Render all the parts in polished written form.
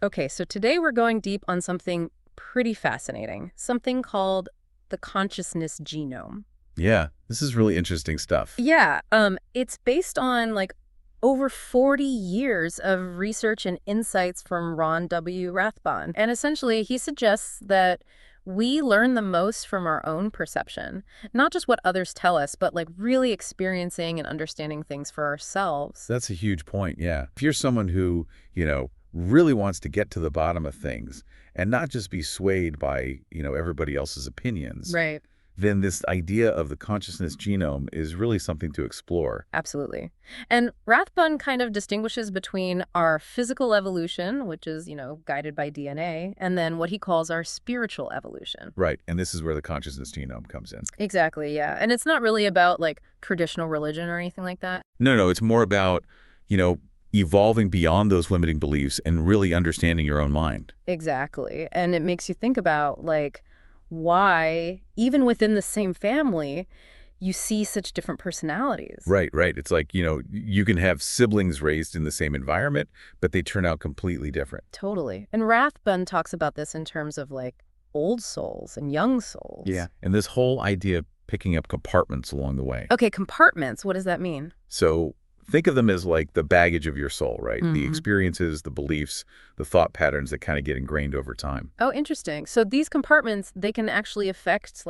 Okay, so today we're going deep on something pretty fascinating, something called the consciousness genome. Yeah, this is really interesting stuff. Yeah, it's based on over 40 years of research and insights from Ron W Rathbun. And essentially, he suggests that we learn the most from our own perception, not just what others tell us, but really experiencing and understanding things for ourselves. That's a huge point, yeah. If you're someone who, really wants to get to the bottom of things and not just be swayed by, everybody else's opinions, Right. then this idea of the consciousness genome is really something to explore. Absolutely. And Rathbun kind of distinguishes between our physical evolution, which is, guided by DNA, and then what he calls our spiritual evolution. Right, and this is where the consciousness genome comes in. Exactly, yeah. And it's not really about traditional religion or anything like that. No, it's more about, you know, evolving beyond those limiting beliefs and really understanding your own mind. Exactly. And it makes you think about why, even within the same family, you see such different personalities. Right. It's like, you can have siblings raised in the same environment, but they turn out completely different. Totally. And Rathbun talks about this in terms of old souls and young souls. Yeah. And this whole idea of picking up compartments along the way. Okay, compartments. What does that mean? So think of them as like the baggage of your soul, right? The experiences, the beliefs, the thought patterns that kind of get ingrained over time. Oh, interesting. So these compartments, they can actually affect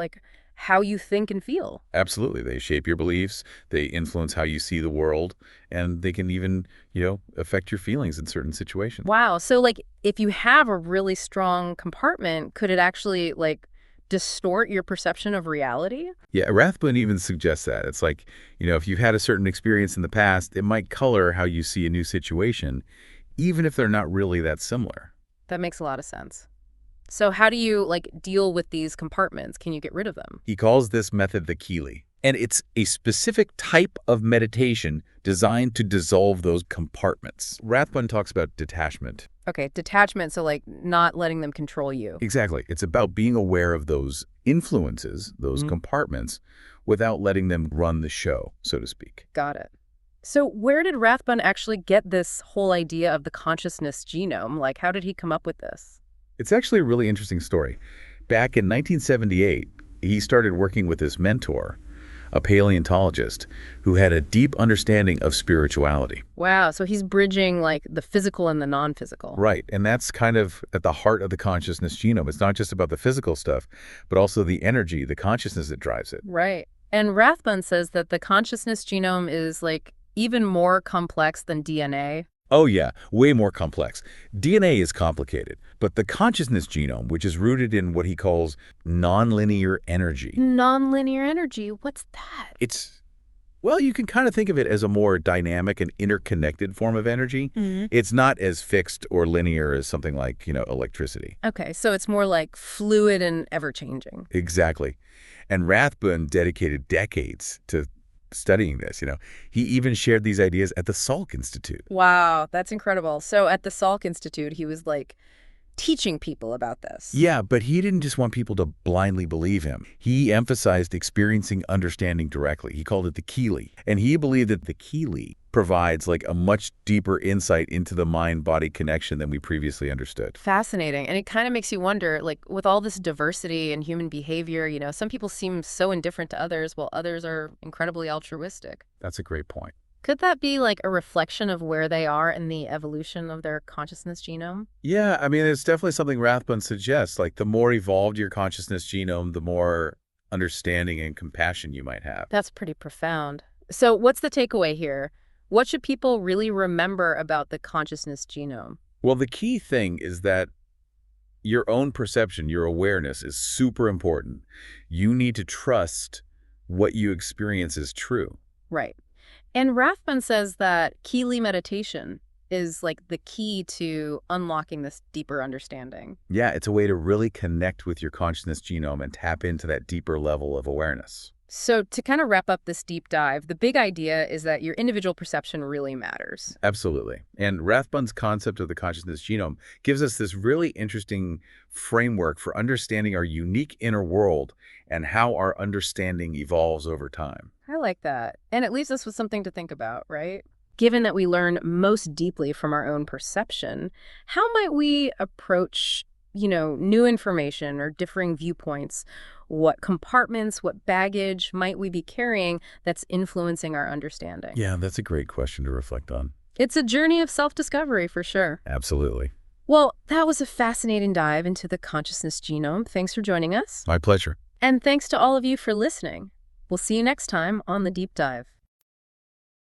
how you think and feel. Absolutely. They shape your beliefs, they influence how you see the world, and they can even, affect your feelings in certain situations. Wow. So if you have a really strong compartment, could it actually distort your perception of reality? Yeah, Rathbun even suggests that. It's like, if you've had a certain experience in the past, it might color how you see a new situation, even if they're not really that similar. That makes a lot of sense. So how do you deal with these compartments? Can you get rid of them? He calls this method the Kelee. And it's a specific type of meditation designed to dissolve those compartments. Rathbun talks about detachment. Okay, detachment, so not letting them control you. Exactly. It's about being aware of those influences, those compartments, without letting them run the show, so to speak. Got it. So where did Rathbun actually get this whole idea of the consciousness genome? How did he come up with this? It's actually a really interesting story. Back in 1978, he started working with his mentor, a paleontologist who had a deep understanding of spirituality. Wow, so he's bridging the physical and the non-physical. Right, and that's kind of at the heart of the consciousness genome. It's not just about the physical stuff, but also the energy, the consciousness that drives it. Right. And Rathbun says that the consciousness genome is even more complex than DNA. Oh yeah, way more complex. DNA is complicated, but the consciousness genome, which is rooted in what he calls nonlinear energy. Nonlinear energy, what's that? Well, you can kind of think of it as a more dynamic and interconnected form of energy. It's not as fixed or linear as something like, electricity. Okay, so it's more fluid and ever-changing. Exactly. And Rathbun dedicated decades to studying this. He even shared these ideas at the Salk Institute. Wow, that's incredible. So at the Salk Institute, he was teaching people about this. Yeah, but he didn't just want people to blindly believe him. He emphasized experiencing understanding directly. He called it the Kelee. And he believed that the Kelee provides a much deeper insight into the mind-body connection than we previously understood. Fascinating. And it kind of makes you wonder, with all this diversity in human behavior, some people seem so indifferent to others, while others are incredibly altruistic. That's a great point. Could that be a reflection of where they are in the evolution of their consciousness genome? Yeah, I mean, it's definitely something Rathbun suggests. The more evolved your consciousness genome, the more understanding and compassion you might have. That's pretty profound. So what's the takeaway here? What should people really remember about the consciousness genome? Well, the key thing is that your own perception, your awareness is super important. You need to trust what you experience is true. Right. And Rathbun says that Kelee meditation is the key to unlocking this deeper understanding. Yeah, it's a way to really connect with your consciousness genome and tap into that deeper level of awareness. So to kind of wrap up this deep dive, the big idea is that your individual perception really matters. Absolutely. And Rathbun's concept of the consciousness genome gives us this really interesting framework for understanding our unique inner world and how our understanding evolves over time. I like that. And it leaves us with something to think about, right? Given that we learn most deeply from our own perception, how might we approach, new information or differing viewpoints? What compartments, what baggage might we be carrying that's influencing our understanding? Yeah, that's a great question to reflect on. It's a journey of self-discovery for sure. Absolutely. Well, that was a fascinating dive into the consciousness genome. Thanks for joining us. My pleasure. And thanks to all of you for listening. We'll see you next time on The Deep Dive.